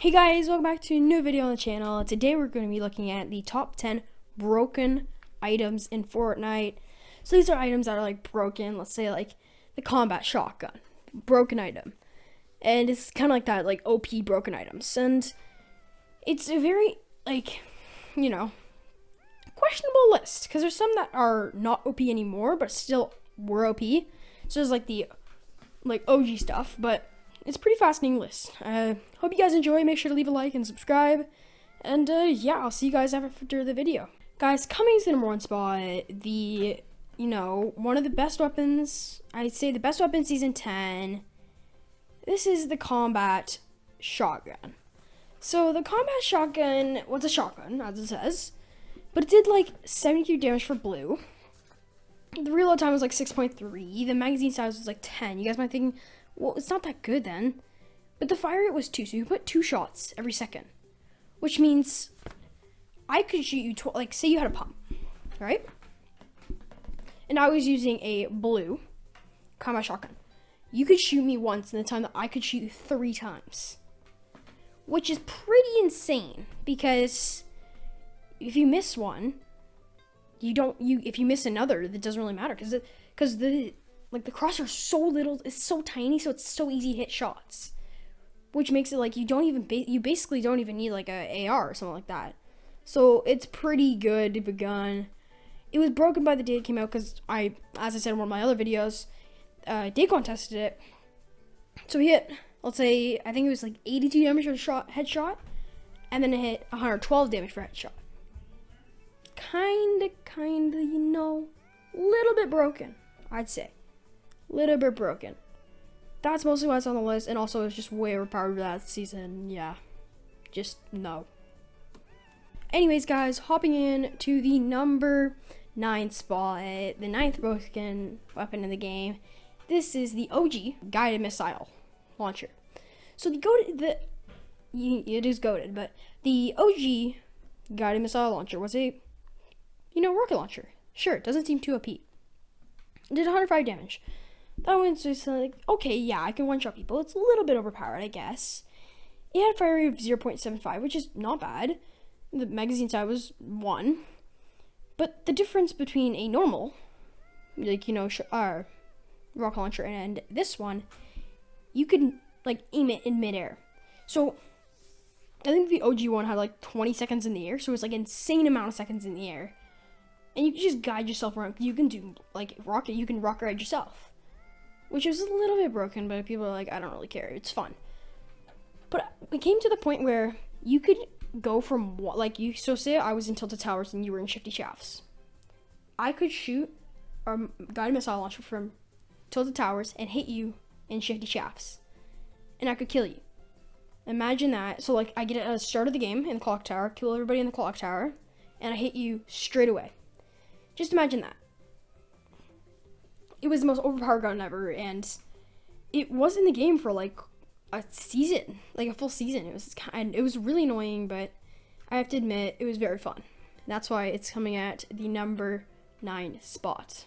Hey guys, welcome back to a new video on the channel. Today we're going to be looking at the top 10 broken items in Fortnite. So these are items that are like broken, let's say like the combat shotgun, broken item. And it's kind of like that, like OP broken items. And it's a very, like, questionable list. Because there's some that are not OP anymore, but still were OP. So there's like the, OG stuff, but it's a pretty fascinating list. Hope you guys enjoy. Make sure to leave a like and subscribe. And yeah, I'll see you guys after the video. Guys, coming to the number one spot, the, one of the best weapons, I'd say the best weapon season 10. This is the combat shotgun. So the combat shotgun was a shotgun, as it says, but it did like 73 damage for blue. The reload time was like 6.3. The magazine size was like 10. You guys might think, well, it's not that good then. But the fire rate was 2, so you put 2 shots every second. Which means I could shoot you, say you had a pump, right? And I was using a blue combat shotgun. You could shoot me once in the time that I could shoot you 3 times. Which is pretty insane, because if you miss one, if you miss another, that doesn't really matter, because the crosshair is so little, it's so tiny, so it's so easy to hit shots, which makes it like you basically don't even need like a AR or something like that. So it's pretty good of a gun. It was broken by the day it came out because as I said in one of my other videos, Daycon tested it. So he hit, let's say, I think it was like 82 damage for a headshot, and then it hit 112 damage for a headshot. Kinda, little bit broken, I'd say. Little bit broken. That's mostly why it's on the list, and also it's just way overpowered for that season. Yeah, just no. Anyways, guys, hopping in to the number 9 spot, the 9th broken weapon in the game. This is the OG guided missile launcher. So it is goated, but the OG guided missile launcher was a rocket launcher. Sure, it doesn't seem too OP. It did 105 damage. That one's just like, okay, yeah, I can one-shot people. It's a little bit overpowered, I guess. It had a fire rate of 0.75, which is not bad. The magazine size was 1. But the difference between a normal, rocket launcher and this one, you could, aim it in midair. So, I think the OG one had, 20 seconds in the air, so it was, insane amount of seconds in the air. And you can just guide yourself around. You can do, you can rocket ride yourself. Which is a little bit broken, but people are like, I don't really care. It's fun. But it came to the point where you could go from, so say I was in Tilted Towers and you were in Shifty Shafts. I could shoot a guided missile launcher from Tilted Towers and hit you in Shifty Shafts. And I could kill you. Imagine that. So, I get it at the start of the game in the clock tower, kill everybody in the clock tower, and I hit you straight away. Just imagine that. It was the most overpowered gun ever, and it was in the game for a season, a full season. It was really annoying, but I have to admit it was very fun. That's why it's coming at the number 9 spot.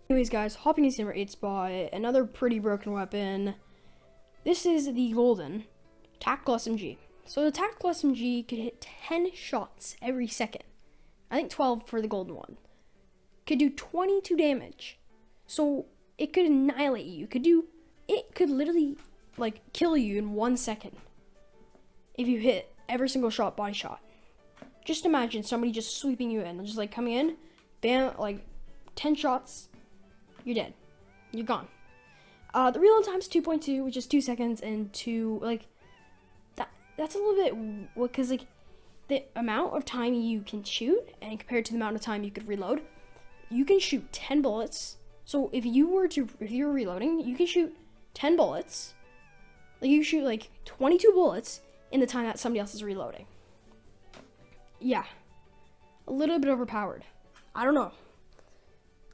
Anyways, guys, hopping into number 8 spot, another pretty broken weapon. This is the golden tactical SMG. So the tactical SMG could hit 10 shots every second. I think 12 for the golden one. Could do 22 damage. So it could annihilate you. It could literally kill you in 1 second if you hit every single shot, body shot. Just imagine somebody just sweeping you in, just coming in, bam, 10 shots, you're dead. You're gone. The reload time's 2.2, which is 2 seconds, and that's a little bit, because the amount of time you can shoot, and compared to the amount of time you could reload, you can shoot 10 bullets. So if you were reloading, you can shoot 10 bullets. You shoot 22 bullets in the time that somebody else is reloading. Yeah. A little bit overpowered. I don't know.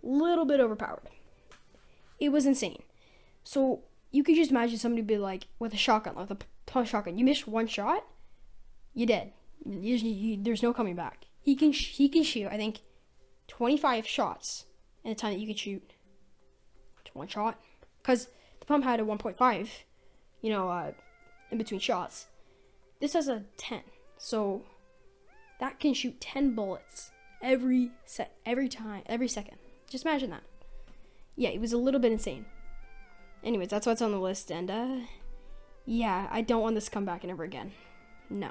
A little bit overpowered. It was insane. So you could just imagine somebody be with a shotgun, with a pump shotgun. You miss one shot, you're dead. There's no coming back. He can shoot, I think, 25 shots in the time that you could shoot to 1 shot, because the pump had a 1.5, in between shots. This has a 10. So that can shoot 10 bullets every second. Just imagine that. Yeah, it was a little bit insane. Anyways, that's what's on the list, and yeah, I don't want this to come back ever again. No.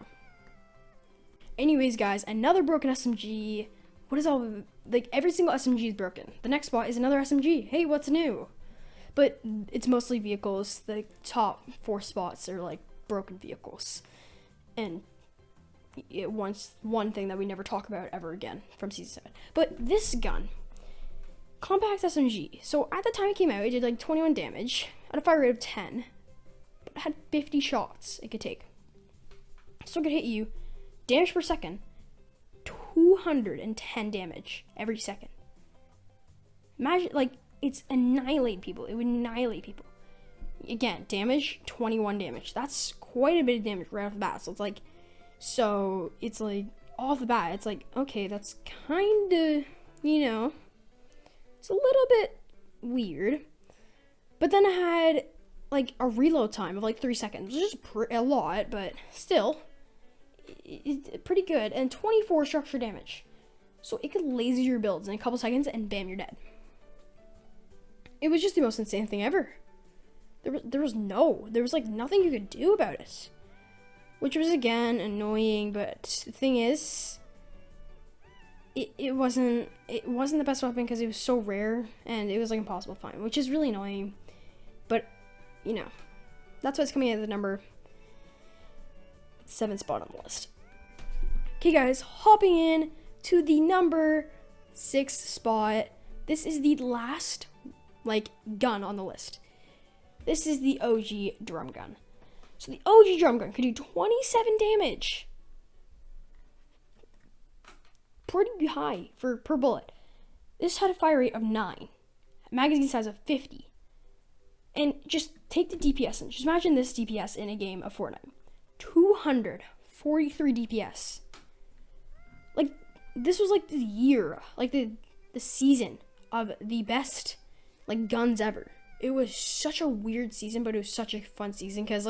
Anyways, guys, another broken SMG. What is all, like, every single SMG is broken. The next spot is another SMG. Hey, what's new? But it's mostly vehicles. The top 4 spots are like broken vehicles. And it wants one thing that we never talk about ever again from season 7. But this gun, compact SMG. So at the time it came out, it did like 21 damage at a fire rate of 10. But it had 50 shots it could take. So it could hit you, damage per second, 210 damage every second. Imagine, like, it's annihilating people. It would annihilate people. Again, damage, 21 damage. That's quite a bit of damage right off the bat. So it's like, off the bat, it's like, okay, that's kind of, it's a little bit weird. But then I had, like, a reload time of, like, 3 seconds. Which is a lot, but still, it's pretty good. And 24 structure damage. So it could laser your builds in a couple seconds, and bam, you're dead. It was just the most insane thing ever. There was like nothing you could do about it, which was again annoying. But the thing is, it wasn't the best weapon because it was so rare and it was like impossible to find, which is really annoying. But that's why it's coming at the number 7 spot on the list. Okay, guys, hopping in to the number 6 spot. This is the last gun on the list. This is the OG drum gun. So the OG drum gun could do 27 damage. Pretty high per bullet. This had a fire rate of 9. Magazine size of 50. And just take the DPS and just imagine this DPS in a game of Fortnite. 243 DPS. Like, this was like the year, like the season of the best guns ever. It was such a weird season, but it was such a fun season because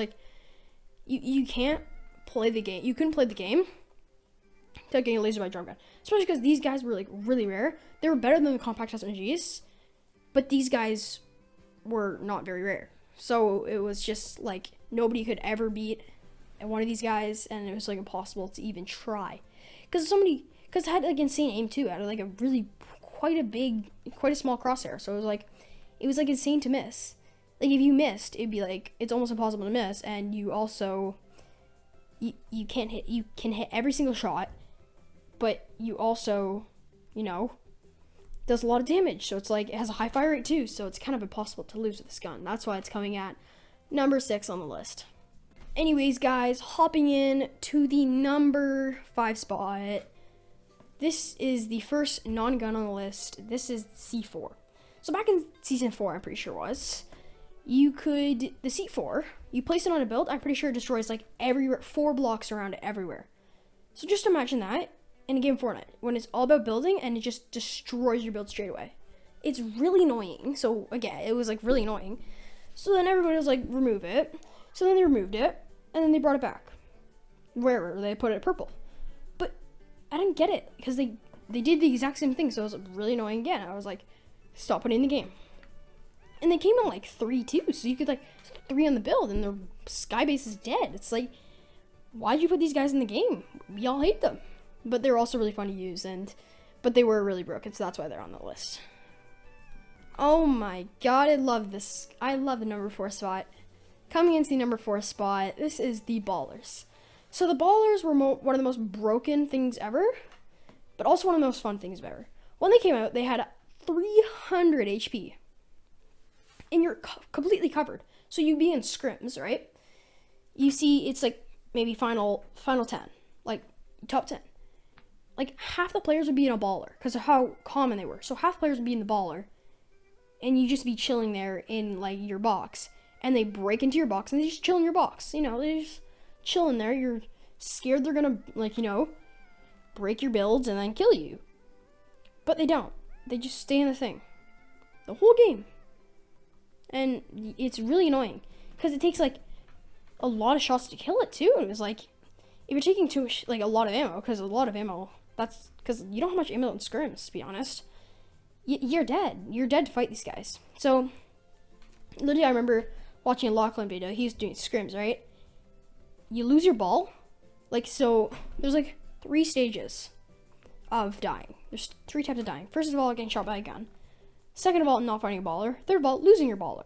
you can't play the game. You couldn't play the game without getting lasered by a drum gun, especially because these guys were really rare. They were better than the compact SMGs, but these guys were not very rare. So it was just nobody could ever beat one of these guys, and it was impossible to even try because it had insane aim too. It had a really quite a small crosshair, so it was insane to miss. If you missed, it'd be it's almost impossible to miss, and you also you can hit every single shot, but you also does a lot of damage. So it's it has a high fire rate too, so it's kind of impossible to lose with this gun. That's why it's coming at number 6 on the list. Anyways, guys, hopping in to the number 5 spot. This is the first non-gun on the list. This is C4. So back in season 4, I'm pretty sure it was, the C4, you place it on a build, I'm pretty sure it destroys everywhere, 4 blocks around it everywhere. So just imagine that in a game of Fortnite, when it's all about building and it just destroys your build straight away. It's really annoying. So again, it was really annoying. So then everybody was remove it. So then they removed it, and then they brought it back. Wherever they put it purple. But I didn't get it, because they did the exact same thing, so it was really annoying again. I was stop putting in the game. And they came in 3 too, so you could 3 on the build and the sky base is dead. It's why'd you put these guys in the game? We all hate them. But they're also really fun to use, but they were really broken, so that's why they're on the list. Oh my god, I love this. I love the number 4 spot. Coming into the number 4 spot, this is the Ballers. So the Ballers were one of the most broken things ever, but also one of the most fun things ever. When they came out, they had 300 HP. And you're completely covered. So you'd be in scrims, right? You see, it's maybe final 10, top 10. Half the players would be in a baller because of how common they were. So half the players would be in the baller, and you just be chilling there in your box. And they break into your box and they just chill in your box. They just chill in there. You're scared they're gonna break your builds and then kill you. But they don't. They just stay in the thing the whole game. And it's really annoying because it takes a lot of shots to kill it too. It was if you're taking too much, like a lot of ammo, because a lot of ammo, that's because you don't have much ammo in scrims, to be honest. You're dead. You're dead to fight these guys. So, literally, I remember watching a Lachlan video. He was doing scrims, right? You lose your ball. Like, so, there's like 3 stages of dying. There's 3 types of dying. First of all, getting shot by a gun. Second of all, not finding a baller. Third of all, losing your baller.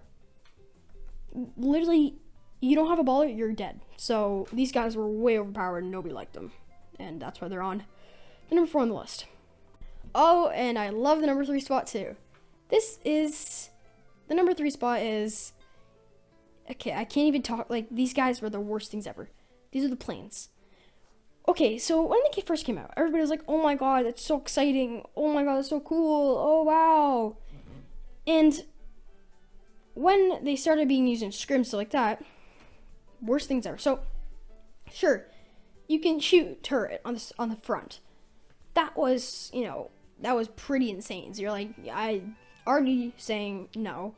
Literally, you don't have a baller, you're dead. So, these guys were way overpowered and nobody liked them. And that's why they're on the number 4 on the list. Oh, and I love the number 3 spot too. The number 3 spot is, okay, I can't even talk, like, these guys were the worst things ever. These are the planes. Okay, so when they first came out, everybody was like, oh my god, that's so exciting. Oh my god, that's so cool. Oh, wow. And when they started being used in scrims, so like that, worst things ever. So, sure, you can shoot turret on the front. That was, that was pretty insane. So you're like, I already saying no.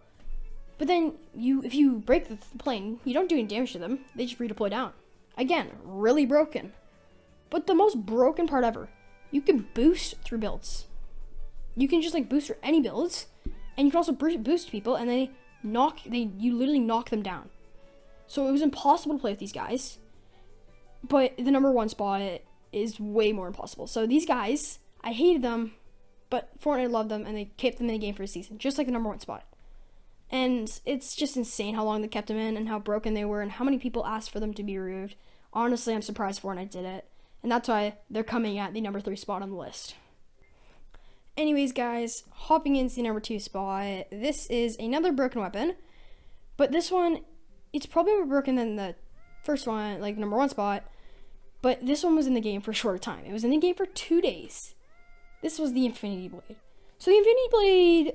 But then if you break the plane, you don't do any damage to them. They just redeploy down. Again, really broken. But the most broken part ever, you can boost through builds. You can just like boost through any builds, and you can also boost people, and you literally knock them down. So it was impossible to play with these guys. But the number 1 spot is way more impossible. So these guys, I hated them, but Fortnite loved them, and they kept them in the game for a season, just like the number 1 spot. And it's just insane how long they kept them in, and how broken they were, and how many people asked for them to be removed. Honestly, I'm surprised Fortnite did it, and that's why they're coming at the number 3 spot on the list. Anyways, guys, hopping into the number 2 spot, this is another broken weapon, but this one, it's probably more broken than the first one, like number 1 spot, but this one was in the game for a shorter time. It was in the game for 2 days. This was the Infinity Blade. So the Infinity Blade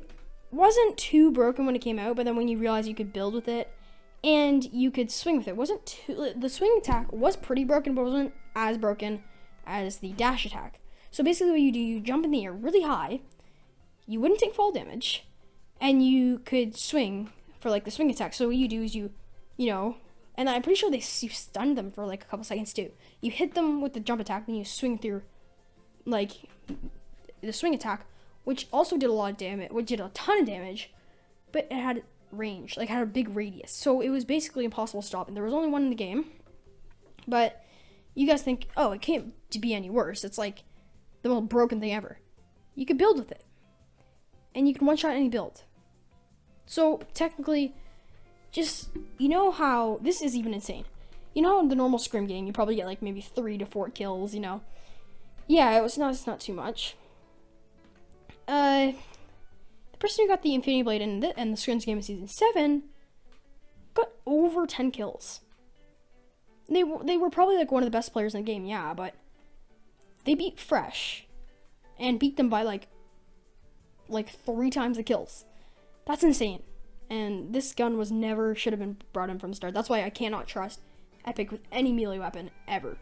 wasn't too broken when it came out, but then when you realize you could build with it and you could swing with it, the swing attack was pretty broken, but wasn't as broken as the dash attack. So basically what you do, you jump in the air really high, you wouldn't take fall damage, and you could swing for like the swing attack. So what you do is you and I'm pretty sure you stunned them for like a couple seconds too. You hit them with the jump attack, and you swing through like the swing attack, which also did a lot of damage, which did a ton of damage, but it had range, like had a big radius. So it was basically impossible to stop, and there was only one in the game. But you guys think, oh, it can't be any worse. It's like the most broken thing ever. You could build with it, and you can one-shot any build. So technically, just, how, this is even insane. In the normal scrim game, you probably get like maybe 3 to 4 kills, Yeah, it's not too much. The person who got the Infinity Blade in the scrims game in Season 7 got over 10 kills. They were probably like one of the best players in the game, yeah, but they beat Fresh and beat them by like 3 times the kills. That's insane. And this gun should have been brought in from the start. That's why I cannot trust Epic with any melee weapon ever.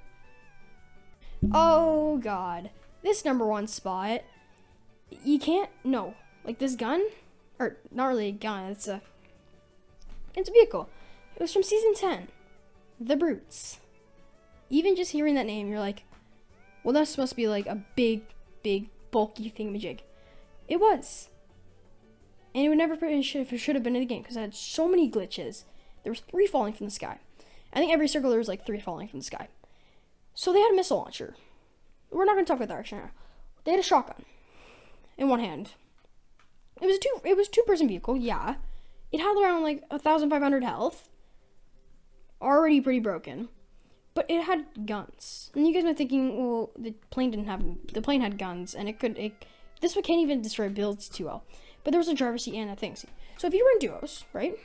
Oh god. This number 1 spot, you can't, no. Like this gun, or not really a gun, it's a vehicle. It was from Season 10, The Brutes. Even just hearing that name, you're like, well, this must be like a big, bulky thingamajig. It was. And it would never should have been in the game because it had so many glitches. There was 3 falling from the sky. I think every circle there was like 3 falling from the sky. So they had a missile launcher. We're not going to talk about that right now. They had a shotgun in one hand. It was a 2-person vehicle, yeah. It had around like 1,500 health. Already pretty broken. But it had guns. And you guys might be thinking, well, the plane had guns, and this one can't even destroy builds too well. But there was a driver's seat and a thing seat. So if you were in duos, right?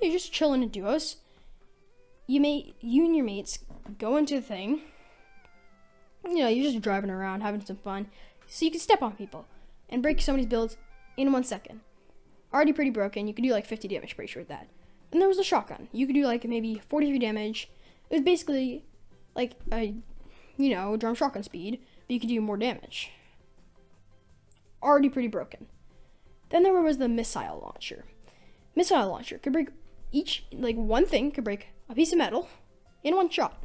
You're just chilling in duos. You and your mates go into the thing. You're just driving around, having some fun. So you can step on people and break somebody's builds in 1 second. Already pretty broken. You could do like 50 damage, pretty sure with that. And there was a shotgun. You could do like maybe 43 damage. It was basically like a, drum shotgun speed, but you could do more damage. Already pretty broken. Then there was the missile launcher. Missile launcher could break one thing could break a piece of metal in 1 shot.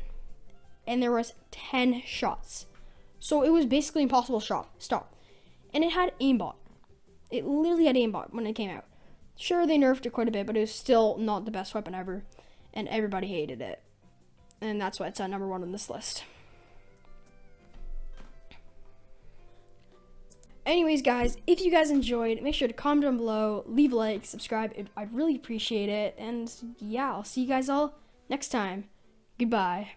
and there was 10 shots. So it was basically impossible stop. And it had aimbot. It literally had aimbot when it came out. Sure, they nerfed it quite a bit, but it was still not the best weapon ever. And everybody hated it. And that's why it's at number 1 on this list. Anyways, guys, if you guys enjoyed, make sure to comment down below, leave a like, subscribe. I'd really appreciate it. And yeah, I'll see you guys all next time. Goodbye.